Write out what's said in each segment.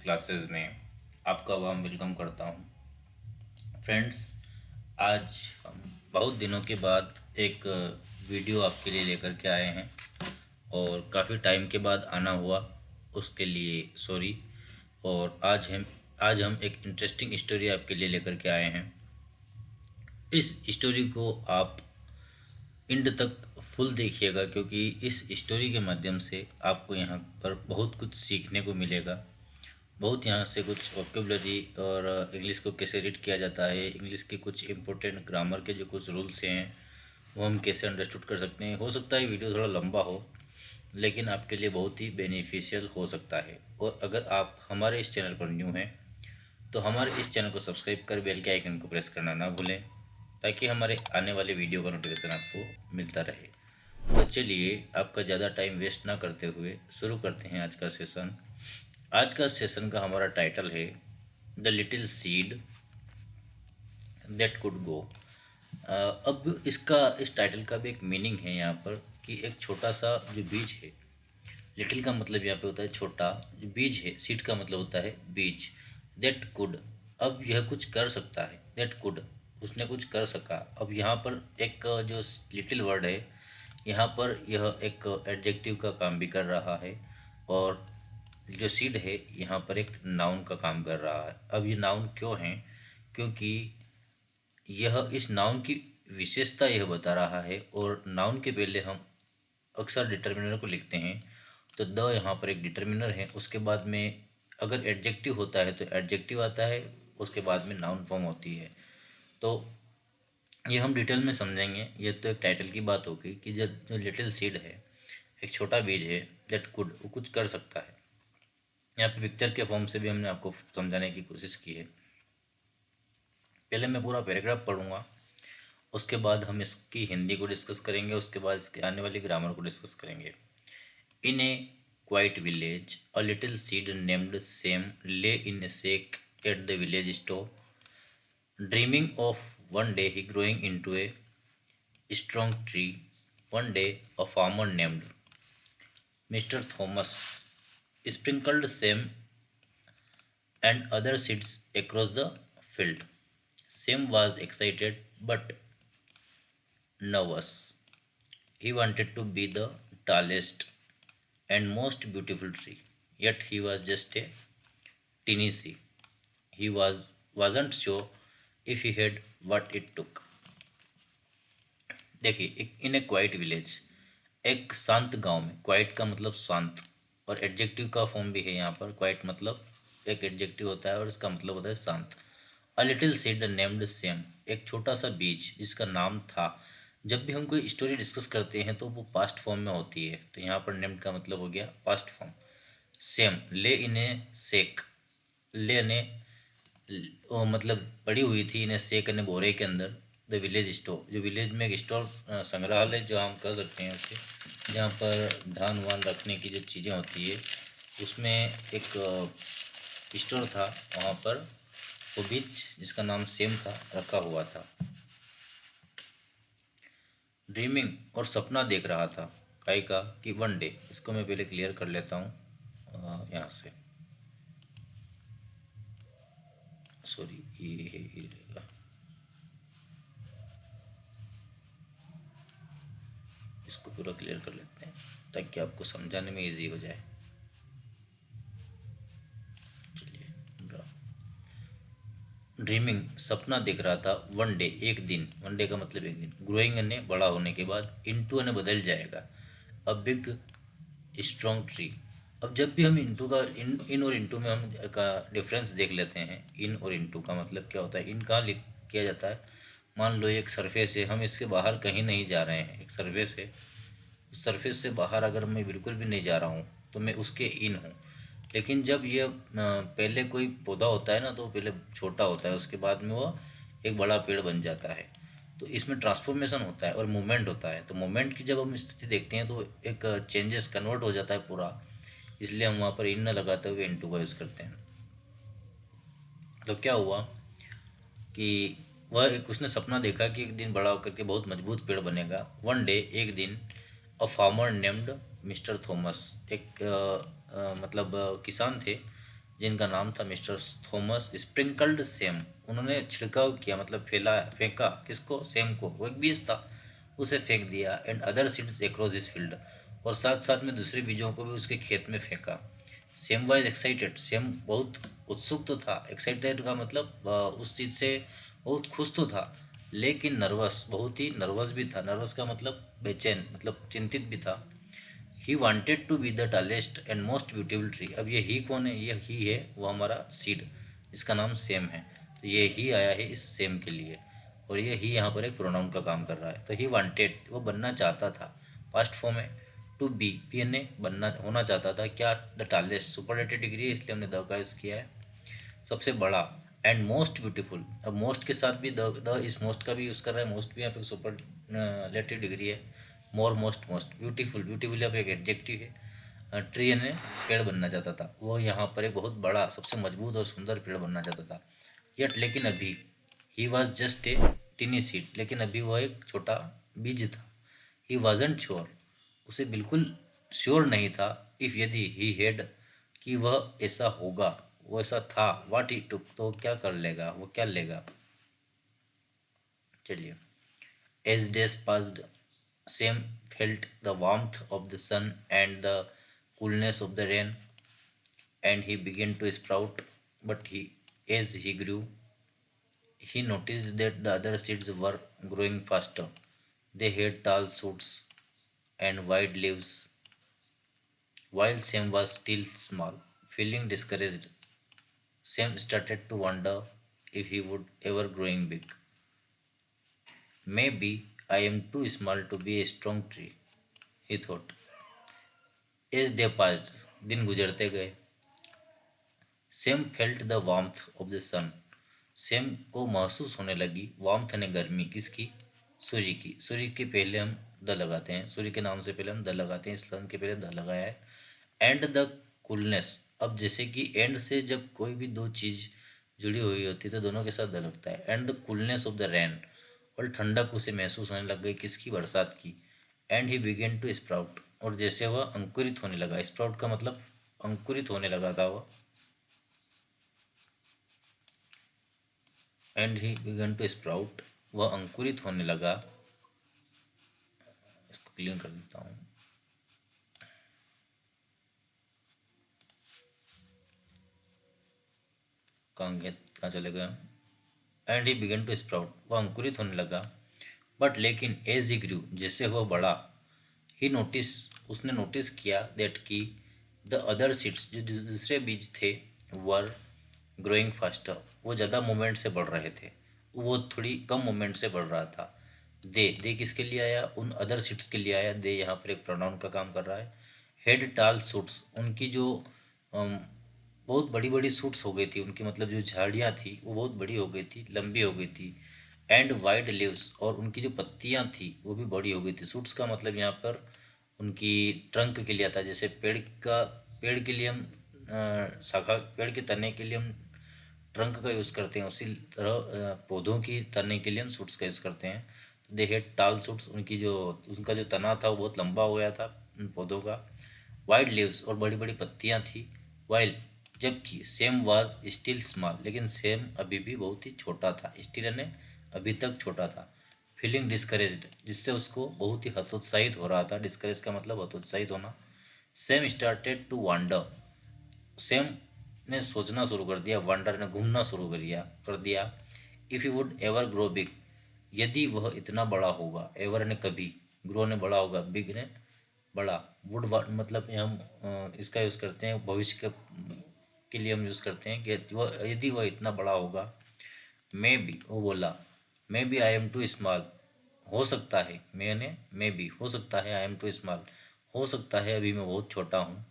Classes में आपका warm welcome करता हूँ। फ्रेंड्स, आज हम बहुत दिनों के बाद एक वीडियो आपके लिए लेकर के आए हैं और काफ़ी टाइम के बाद आना हुआ, उसके लिए सॉरी। और आज हम एक इंटरेस्टिंग स्टोरी आपके लिए लेकर के आए हैं। इस स्टोरी को आप एंड तक फुल देखिएगा, क्योंकि इस स्टोरी के माध्यम से आपको यहाँ पर बहुत कुछ सीखने को मिलेगा। बहुत यहाँ से कुछ वोकेबलरी और इंग्लिश को कैसे रीड किया जाता है, इंग्लिश के कुछ इंपॉर्टेंट ग्रामर के जो कुछ रूल्स हैं वो हम कैसे अंडरस्टूड कर सकते हैं। हो सकता है वीडियो थोड़ा लंबा हो, लेकिन आपके लिए बहुत ही बेनिफिशियल हो सकता है। और अगर आप हमारे इस चैनल पर न्यू हैं तो हमारे इस चैनल को सब्सक्राइब कर बेल के आइकन को प्रेस करना ना भूलें, ताकि हमारे आने वाले वीडियो का नोटिफिकेशन आपको मिलता रहे। तो चलिए, आपका ज़्यादा टाइम वेस्ट ना करते हुए शुरू करते हैं आज का सेशन। आज का सेशन का हमारा टाइटल है the little seed that could go. अब इस टाइटल का भी एक मीनिंग है यहाँ पर, कि एक छोटा सा जो बीज है, लिटिल का मतलब यहाँ पे होता है छोटा, जो बीज है, सीड का मतलब होता है बीज। दैट कुड, अब यह कुछ कर सकता है। दैट कुड, उसने कुछ कर सका। अब यहाँ पर एक जो लिटिल वर्ड है, यहाँ पर यह एक एडजेक्टिव का काम भी कर रहा है, और जो सीड है यहाँ पर एक नाउन का काम कर रहा है। अब ये नाउन क्यों है? क्योंकि यह इस नाउन की विशेषता यह बता रहा है, और नाउन के पहले हम अक्सर डिटर्मिनर को लिखते हैं, तो द यहाँ पर एक डिटर्मिनर है। उसके बाद में अगर एडजेक्टिव होता है तो एडजेक्टिव आता है, उसके बाद में नाउन फॉर्म होती है। तो ये हम डिटेल में समझेंगे। ये तो एक टाइटल की बात होगी कि जो लिटिल सीड है, एक छोटा बीज है, दैट कुड, वो कुछ कर सकता है। यहाँ पे पिक्चर के फॉर्म से भी हमने आपको समझाने की कोशिश की है। पहले मैं पूरा पैराग्राफ पढ़ूंगा, उसके बाद हम इसकी हिंदी को डिस्कस करेंगे, उसके बाद इसके आने वाली ग्रामर को डिस्कस करेंगे। In a quiet village, a little seed named Sam lay in a sack at the village store, dreaming of one day he growing into a strong tree. One day a farmer named Mr. Thomas sprinkled same and other seeds across the field. Sam was excited but nervous. He wanted to be the tallest and most beautiful tree, yet he was just a teeny seed. He wasn't sure if he had what it took. देखिए, एक इन a quiet village, एक शांत गांव में। Quite का मतलब शांत, और एडजेक्टिव का फॉर्म भी है यहाँ पर। क्वाइट मतलब एक एडजेक्टिव होता है और इसका मतलब होता है शांत। अ लिटिल सीड नेम्ड सेम, एक छोटा सा बीज जिसका नाम था। जब भी हम कोई स्टोरी डिस्कस करते हैं तो वो पास्ट फॉर्म में होती है, तो यहाँ पर नेम्ड का मतलब हो गया past form. Same, lay in a सेक, ले ने मतलब पड़ी हुई थी, इन्हें सेक ने बोरे के अंदर। द विलेज स्टोर, जो विलेज में एक स्टोर, संग्रहालय जो हम कह सकते हैं उसे, जहाँ पर धान वान रखने की जो चीज़ें होती है, उसमें एक स्टोर था। वहाँ पर वो बीज जिसका नाम सेम था रखा हुआ था। ड्रीमिंग, और सपना देख रहा था। काई का कि वन डे, इसको मैं पहले क्लियर कर लेता हूँ यहाँ से। सॉरी, ये रहेगा। इसको पूरा क्लियर कर लेते हैं ताकि आपको समझाने में इजी हो जाए। चलिए, ड्रीमिंग, सपना दिख रहा था। वन डे, एक दिन, वन डे का मतलब एक दिन, ग्रोइंग ने बड़ा होने के बाद, इनटू ने बदल जाएगा, अ बिग स्ट्रॉन्ग ट्री। अब जब भी हम इनटू का इन और इनटू में हम का डिफरेंस देख लेते हैं। इन और इनटू का मतलब क्या होता है? इन कहाँ लिख किया जाता है? मान लो एक सरफेस है, हम इसके बाहर कहीं नहीं जा रहे हैं, एक सरफेस है, उस सरफेस से बाहर अगर मैं बिल्कुल भी नहीं जा रहा हूँ तो मैं उसके इन हूँ। लेकिन जब ये पहले कोई पौधा होता है ना, तो पहले छोटा होता है, उसके बाद में वो एक बड़ा पेड़ बन जाता है। तो इसमें ट्रांसफॉर्मेशन होता है और मूवमेंट होता है। तो मूवमेंट की जब हम स्थिति देखते हैं तो एक चेंजेस कन्वर्ट हो जाता है पूरा, इसलिए हम वहाँ पर इन न लगाते हुए इनटू का यूज़ करते हैं। तो क्या हुआ कि वह एक उसने सपना देखा कि एक दिन बड़ा होकर के बहुत मजबूत पेड़ बनेगा। वन डे, एक दिन, a farmer named mister Thomas, एक मतलब किसान थे जिनका नाम था मिस्टर थॉमस स्प्रिंकल्ड सेम। उन्होंने छिड़काव किया, मतलब फैला, फेंका किसको, सेम को, वो एक बीज था, उसे फेंक दिया। And other seeds across his field, और साथ साथ में दूसरे बीजों को भी उसके खेत में फेंका। सेम वाइज एक्साइटेड, सेम बहुत उत्सुक तो था, एक्साइटेड का मतलब उस चीज़ से बहुत खुश तो था, लेकिन नर्वस, बहुत ही नर्वस भी था। नर्वस का मतलब बेचैन, मतलब चिंतित भी था। He wanted to be the tallest and most beautiful tree. अब ये ही कौन है, ये ही है वो हमारा सीड, इसका नाम सेम है। तो ये ही आया है इस सेम के लिए, और ये ही यहाँ पर एक प्रोनाउन का काम कर रहा है। तो ही वांटेड, वो बनना चाहता था, पास्ट फॉर्म है। टू बी ने बनना, होना चाहता था क्या, द टालेस्ट, सुपरलेटिव डिग्री है इसलिए हमने द का यूज़ किया है, सबसे बड़ा। एंड मोस्ट ब्यूटीफुल, अब मोस्ट के साथ भी द इस मोस्ट का भी यूज़ कर रहा है, मोस्ट भी यहाँ पे सुपरलेटिव डिग्री है। मोर, मोस्ट, मोस्ट ब्यूटीफुल, ब्यूटीफुल यहाँ पे एक एडजेक्टिव है। ट्री ने पेड़ बनना चाहता था, वो यहाँ पर एक बहुत बड़ा, सबसे मजबूत और सुंदर पेड़ बनना चाहता था। यट, लेकिन अभी, he was just a टिनी seed, लेकिन अभी वह एक छोटा बीज था। ही वॉजंट श्योर, उसे बिल्कुल श्योर नहीं था, इफ, यदि, ही हेड, कि वह ऐसा होगा, वो ऐसा था, वाट ही टुक, तो क्या कर लेगा, वो क्या लेगा। चलिए, as days passed, Sam felt the warmth of the sun and the coolness of the rain, and he began to sprout, but as he grew, he noticed that the other seeds were growing faster. They had tall shoots and wide leaves, while Sam was still small. Feeling discouraged, Sam started to wonder if he would ever growing big. Maybe I am too small to be a strong tree, he thought. As day passed, दिन गुजरते गए। Sam felt the warmth of the sun, Sam को महसूस होने लगी warmth ने गर्मी, किसकी, सूर्य की। सूर्य के पहले हम द लगाते हैं, सूर्य के नाम से पहले हम द लगाते हैं, इस सन के पहले द लगाया है। एंड द कूलनेस, अब जैसे कि एंड से जब कोई भी दो चीज़ जुड़ी हुई होती है तो दोनों के साथ द लगता है। And the coolness of the rain, और ठंडक उसे महसूस होने लग गई, किसकी, बरसात की। And he began to sprout, और जैसे वह अंकुरित होने लगा, स्प्राउट का मतलब अंकुरित होने लगा था वह। And he began to sprout, वह अंकुरित होने लगा। इसको क्लीन कर देता हूँ। कहाँ चले गए। And he began to sprout, वह अंकुरित होने लगा। बट लेकिन एज ही ग्रू, जैसे वह बड़ा, ही नोटिस, उसने नोटिस किया दैट कि द अदर सीड्स, जो दूसरे बीज थे, वर ग्रोइंग फास्टर, वो ज़्यादा मूवमेंट से बढ़ रहे थे, वो थोड़ी कम मूवमेंट से बढ़ रहा था। दे किसके लिए आया, उन अदर सीड्स के लिए आया। दे यहाँ पर एक प्रोनाउन का काम कर रहा है। हेड टाल सूट्स, उनकी जो बहुत बड़ी बड़ी सूट्स हो गई थी उनकी, मतलब जो झाड़ियाँ थी वो बहुत बड़ी हो गई थी, लंबी हो गई थी। एंड वाइड लीव्स, और उनकी जो पत्तियाँ थी वो भी बड़ी हो गई थी। सूट्स का मतलब यहाँ पर उनकी ट्रंक के लिए आता है, जैसे पेड़ के लिए हम शाखा, पेड़ के तने के लिए हम ट्रंक का यूज़ करते हैं, उसी तरह पौधों की तने के लिए हम सूट्स का यूज़ करते हैं। दे हैड टाल सूट्स, उनका जो तना था वो बहुत लंबा हो गया था उन पौधों का। वाइड लीव्स, और बड़ी बड़ी पत्तियां थी। वाइल, जबकि सेम वाज स्टिल स्मॉल, लेकिन सेम अभी भी बहुत ही छोटा था। स्टिल यानी अभी तक छोटा था। फीलिंग डिस्करेज्ड, जिससे उसको बहुत ही हतोत्साहित हो रहा था। डिस्करेज का मतलब हतोत्साहित होना। Sam started to wonder, Sam ने सोचना शुरू कर दिया, वंडर ने घूमना शुरू कर दिया। If you would ever grow big, यदि वह इतना बड़ा होगा, एवर ने कभी, ग्रो ने बड़ा होगा, बिग ने बड़ा। वुड मतलब हम इसका यूज़ करते हैं भविष्य के लिए हम यूज़ करते हैं कि वह, यदि वह इतना बड़ा होगा। मे बी, वो बोला, maybe I am too small, हो सकता है, मैंने, मे बी, हो सकता है, आई एम टू स्मॉल, हो सकता है अभी मैं बहुत छोटा हूँ,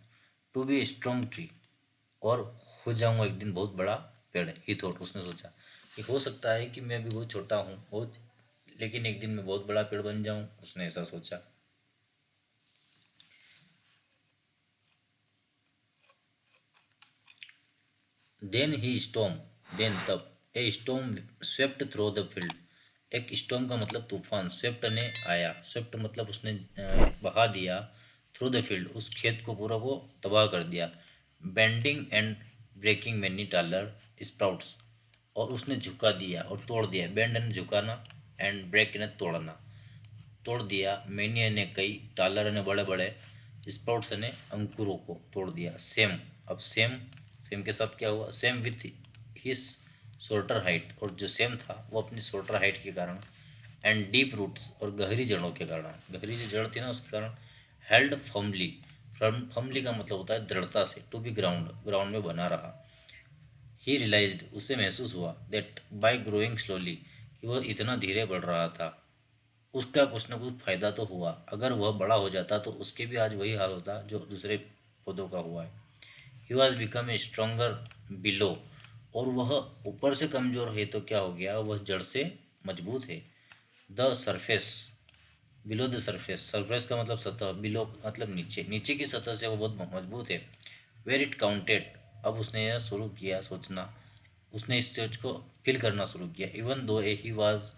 टू बी स्ट्रॉन्ग ट्री, और हो जाऊंगा एक दिन बहुत बड़ा पेड़। ही थॉट, उसने सोचा कि हो सकता है कि मैं भी बहुत छोटा हूँ बहुत, लेकिन एक दिन मैं बहुत बड़ा पेड़ बन जाऊं, उसने ऐसा सोचा। देन ही स्टॉर्म, देन तब, ए storm swept through the field, एक स्टॉर्म का मतलब तूफान, स्वेप्ट ने आया, स्वेप्ट मतलब उसने बहा दिया, थ्रू द फील्ड, उस खेत को पूरा को तबाह कर दिया। Bending and breaking many taller sprouts, और उसने झुका दिया और तोड़ दिया। बेंड ने झुकाना एंड ब्रेक ने तोड़ना, तोड़ दिया। मैनी ने कई, टालर ने बड़े बड़े, स्प्राउट्स ने अंकुरों को तोड़ दिया। सेम, अब सेम, सेम के साथ क्या हुआ, same with his shorter height, और जो सेम था वो अपनी शॉर्टर हाइट के कारण, एंड डीप रूट्स, और गहरी जड़ों के कारण, गहरी जो जड़ थी ना उसके कारण, हेल्ड फर्मली, फर्मली का मतलब होता है दृढ़ता से, टू बी ग्राउंड, ग्राउंड में बना रहा। ही रियलाइज्ड, उसे महसूस हुआ, दैट बाय ग्रोइंग स्लोली, कि वह इतना धीरे बढ़ रहा था, उसका कुछ ना कुछ फायदा तो हुआ। अगर वह बड़ा हो जाता तो उसके भी आज वही हाल होता जो दूसरे पौधों का हुआ है। He was become a stronger below, और वह ऊपर से कमज़ोर है तो क्या हो गया, वह जड़ से मजबूत है। The surface, below the surface, surface का मतलब सतह, बिलो मतलब नीचे, नीचे की सतह से वो बहुत मजबूत है। वेर इट काउंटेड, अब उसने यह शुरू किया सोचना, उसने इस सोच को फील करना शुरू किया। Even though uh he was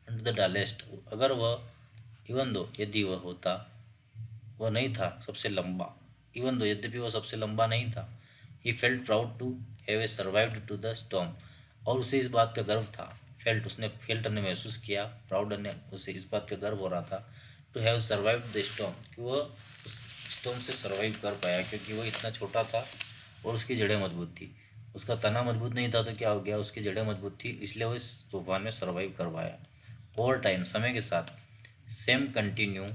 under the dullest, अगर वह, इवन दो यदि वह होता, वह नहीं था सबसे लंबा, इवन दो यद्यपि वह सबसे लंबा नहीं था। He felt proud to have a survived to the storm, और उसे इस बात का गर्व था। फेल्ट, उसने फेल्ट ने महसूस किया, प्राउड ने, उसे इस बात का गर्व हो रहा था, to have survived the storm, कि वह उस स्टॉर्म से सर्वाइव कर पाया, क्योंकि वह इतना छोटा था और उसकी जड़ें मजबूत थी। उसका तना मजबूत नहीं था तो क्या हो गया, उसकी जड़ें मजबूत थी, इसलिए वो इस तूफान में सर्वाइव कर पाया। ओवर टाइम, समय के साथ, Sam continue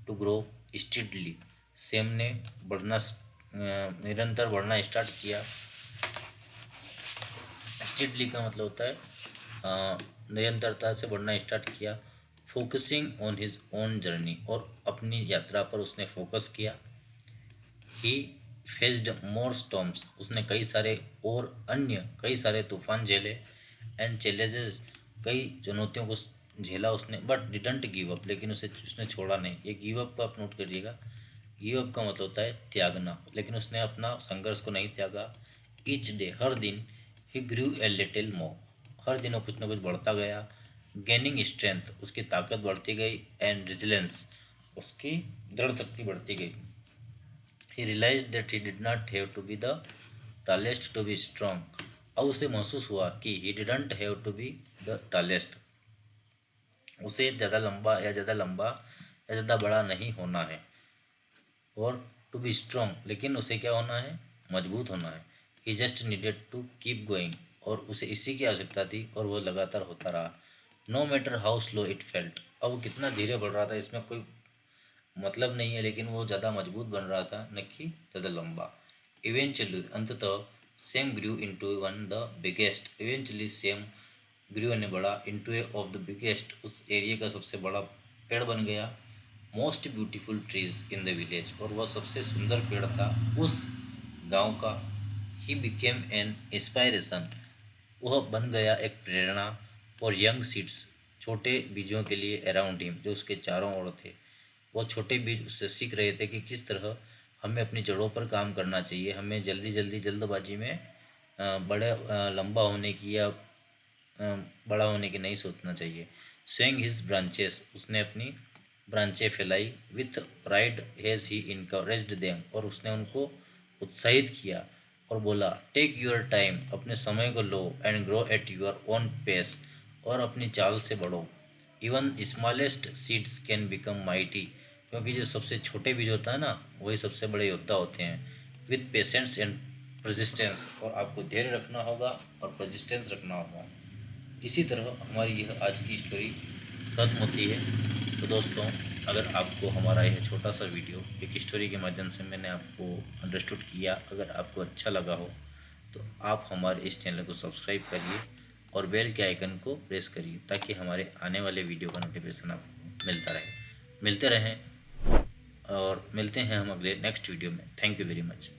to grow steadily, Sam ने बढ़ना, निरंतर बढ़ना स्टार्ट किया। स्टीडली का मतलब होता है निरंतरता से बढ़ना स्टार्ट किया। Focusing on his own journey, और अपनी यात्रा पर उसने फोकस किया। ही फेस्ड मोर स्टॉर्म्स, उसने कई सारे और अन्य कई सारे तूफान झेले। एंड चैलेंजेस, कई चुनौतियों को झेला उसने, बट डिडंट गिव अप, लेकिन उसने छोड़ा नहीं। ये गिव अप को आप नोट करिएगा, गिव अप का मतलब होता है त्यागना, लेकिन उसने अपना संघर्ष को नहीं त्यागा। ईच डे, हर दिन, ही ग्रू ए लिटिल मोर, हर दिन वो कुछ ना कुछ बढ़ता गया। गेनिंग स्ट्रेंथ, उसकी ताकत बढ़ती गई। एंड रेजिलेंस, उसकी दृढ़ शक्ति बढ़ती गई। He realized that he did not have to be the tallest to be strong. अब उसे महसूस हुआ कि he didn't have to be the tallest. उसे ज़्यादा बड़ा नहीं होना है, और टू बी स्ट्रॉन्ग, लेकिन उसे क्या होना है, मजबूत होना है। He just needed to keep going, और उसे इसी की आवश्यकता थी, और वह लगातार होता रहा। No matter how slow it felt, अब वो कितना धीरे बढ़ रहा था इसमें कोई मतलब नहीं है, लेकिन वो ज़्यादा मजबूत बन रहा था, न कि ज़्यादा लंबा। इवेंचुअली, अंततः, Sam grew into one the biggest, eventually Sam grew ने बड़ा, into a of the biggest, उस एरिया का सबसे बड़ा पेड़ बन गया। Most beautiful trees in the village, और वह सबसे सुंदर पेड़ था उस गांव का। ही बिकेम एन इंस्पायरेशन, वह बन गया एक प्रेरणा। और यंग सीड्स, छोटे बीजों के लिए, अराउंड हिम, जो उसके चारों ओर थे, वो छोटे बीज उससे सीख रहे थे कि किस तरह हमें अपनी जड़ों पर काम करना चाहिए। हमें जल्दबाजी में लंबा होने की या बड़ा होने की नहीं सोचना चाहिए। स्विंग हिज ब्रांचेस, उसने अपनी ब्रांचें फैलाई। With pride has he encouraged them, और उसने उनको उत्साहित किया और बोला, टेक योर टाइम, अपने समय को लो। And grow at your own pace, और अपनी चाल से बढ़ो। Even smallest seeds can become mighty, क्योंकि जो सबसे छोटे बीज होता है ना, वही सबसे बड़े योद्धा होते हैं। विथ पेशेंस एंड परसिस्टेंस, और आपको धैर्य रखना होगा और परसिस्टेंस रखना होगा। इसी तरह हमारी यह आज की स्टोरी खत्म होती है। तो दोस्तों, अगर आपको हमारा यह छोटा सा वीडियो एक स्टोरी के माध्यम से मैंने आपको अंडरस्टूड किया, अगर आपको अच्छा लगा हो तो आप हमारे इस चैनल को सब्सक्राइब करिए और बेल के आइकन को प्रेस करिए, ताकि हमारे आने वाले वीडियो का नोटिफिकेशन आपको मिलते रहें। और मिलते हैं हम अगले नेक्स्ट वीडियो में। Thank you very much.